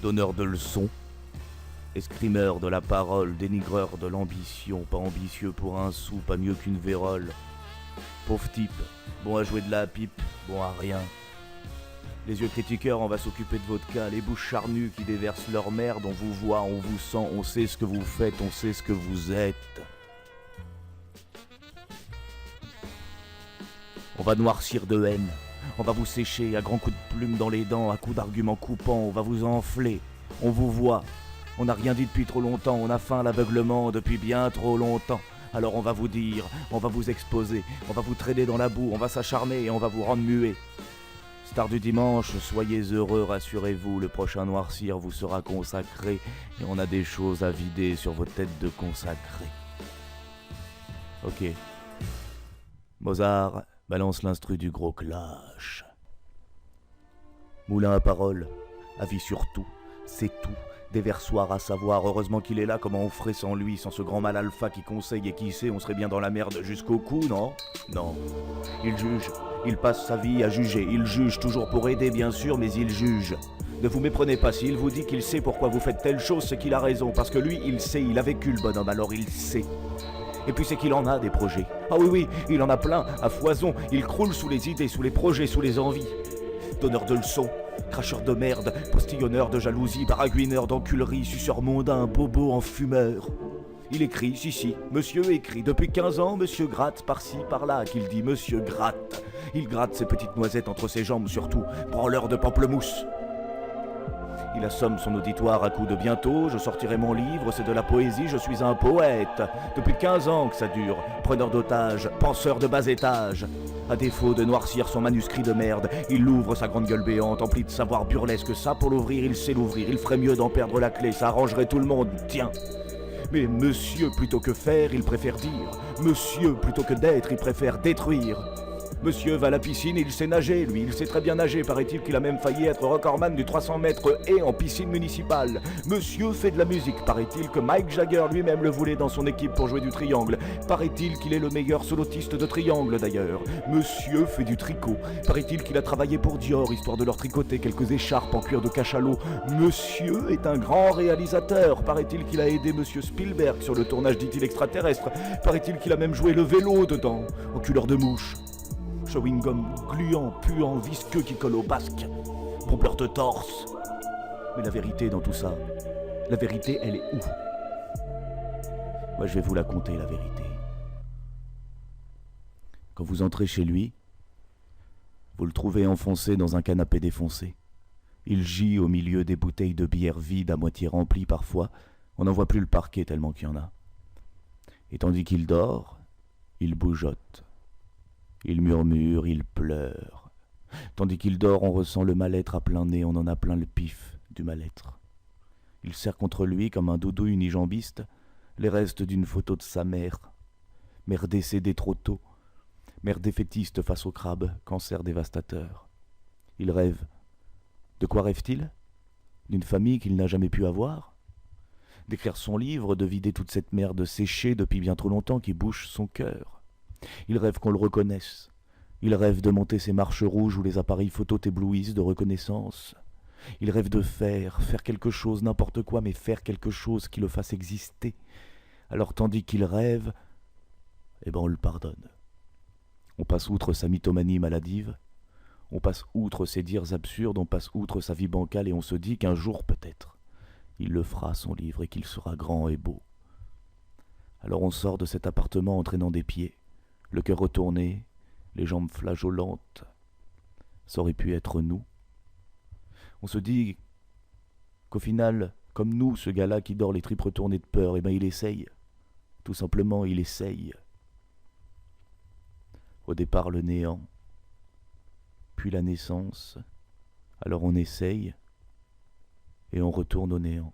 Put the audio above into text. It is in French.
donneur de leçons, escrimeur de la parole, dénigreur de l'ambition, pas ambitieux pour un sou, pas mieux qu'une vérole. Pauvre type, bon à jouer de la pipe, bon à rien. Les yeux critiqueurs, on va s'occuper de votre cas. Les bouches charnues qui déversent leur merde, on vous voit, on vous sent, on sait ce que vous faites, on sait ce que vous êtes. On va noircir de haine, on va vous sécher à grands coups de plume dans les dents, à coups d'arguments coupants, on va vous enfler. On vous voit, on n'a rien dit depuis trop longtemps, on a faim à l'aveuglement depuis bien trop longtemps. Alors on va vous dire, on va vous exposer, on va vous traîner dans la boue, on va s'acharner et on va vous rendre muet. Star du dimanche, soyez heureux, rassurez-vous, le prochain noircir vous sera consacré et on a des choses à vider sur vos têtes de consacrés. Ok. Mozart balance l'instru du gros clash. Moulin à parole, avis sur tout, c'est tout. Déversoir à savoir, heureusement qu'il est là, comment on ferait sans lui, sans ce grand mal alpha qui conseille et qui sait, on serait bien dans la merde jusqu'au cou, non? Non. Il juge, il passe sa vie à juger, il juge toujours pour aider bien sûr, mais il juge. Ne vous méprenez pas, s'il vous dit qu'il sait pourquoi vous faites telle chose, c'est qu'il a raison, parce que lui, il sait, il a vécu le bonhomme, alors il sait. Et puis c'est qu'il en a des projets. Ah oui, oui, il en a plein, à foison, il croule sous les idées, sous les projets, sous les envies. Donneur de leçons, cracheur de merde, postillonneur de jalousie, baragouineur d'enculerie, suceur mondain, bobo en fumeur. Il écrit, si, monsieur écrit. Depuis 15 ans, monsieur gratte par-ci, par-là, qu'il dit monsieur gratte. Il gratte ses petites noisettes entre ses jambes surtout, branleur de pamplemousse. Il assomme son auditoire à coups de bientôt, je sortirai mon livre, c'est de la poésie, je suis un poète. Depuis 15 ans que ça dure, preneur d'otages, penseur de bas étage. À défaut de noircir son manuscrit de merde, il ouvre sa grande gueule béante, emplie de savoir burlesque. Ça, pour l'ouvrir, il sait l'ouvrir, il ferait mieux d'en perdre la clé, ça arrangerait tout le monde, tiens. Mais monsieur, plutôt que faire, il préfère dire. Monsieur, plutôt que d'être, il préfère détruire. Monsieur va à la piscine, il sait nager, lui, il sait très bien nager, paraît-il qu'il a même failli être recordman du 300 mètres et en piscine municipale. Monsieur fait de la musique, paraît-il que Mike Jagger lui-même le voulait dans son équipe pour jouer du triangle. Paraît-il qu'il est le meilleur solotiste de triangle d'ailleurs. Monsieur fait du tricot, paraît-il qu'il a travaillé pour Dior, histoire de leur tricoter quelques écharpes en cuir de cachalot. Monsieur est un grand réalisateur, paraît-il qu'il a aidé Monsieur Spielberg sur le tournage d'Idylle extraterrestre. Paraît-il qu'il a même joué le vélo dedans, enculeur de mouche. Chewing-gum gluant, puant, visqueux qui colle au basque. Pompeur de torse. Mais la vérité dans tout ça, la vérité, elle est où? Moi, je vais vous la conter, la vérité. Quand vous entrez chez lui, vous le trouvez enfoncé dans un canapé défoncé. Il gît au milieu des bouteilles de bière vides, à moitié remplies parfois. On n'en voit plus le parquet tellement qu'il y en a. Et tandis qu'il dort, il bougeotte. Il murmure, il pleure. Tandis qu'il dort, on ressent le mal-être à plein nez, on en a plein le pif du mal-être. Il serre contre lui, comme un doudou unijambiste, les restes d'une photo de sa mère. Mère décédée trop tôt, mère défaitiste face au crabe, cancer dévastateur. Il rêve. De quoi rêve-t-il? D'une famille qu'il n'a jamais pu avoir? D'écrire son livre, de vider toute cette merde séchée depuis bien trop longtemps qui bouche son cœur. Il rêve qu'on le reconnaisse. Il rêve de monter ces marches rouges où les appareils photo t'éblouissent de reconnaissance. Il rêve de faire quelque chose, n'importe quoi, mais faire quelque chose qui le fasse exister. Alors tandis qu'il rêve, on le pardonne. On passe outre sa mythomanie maladive, on passe outre ses dires absurdes, on passe outre sa vie bancale et on se dit qu'un jour peut-être, il le fera son livre et qu'il sera grand et beau. Alors on sort de cet appartement en traînant des pieds. Le cœur retourné, les jambes flageolantes. Ça aurait pu être nous. On se dit qu'au final, comme nous, ce gars-là qui dort les tripes retournées de peur, il essaye. Tout simplement, il essaye. Au départ, le néant, puis la naissance. Alors on essaye, et on retourne au néant.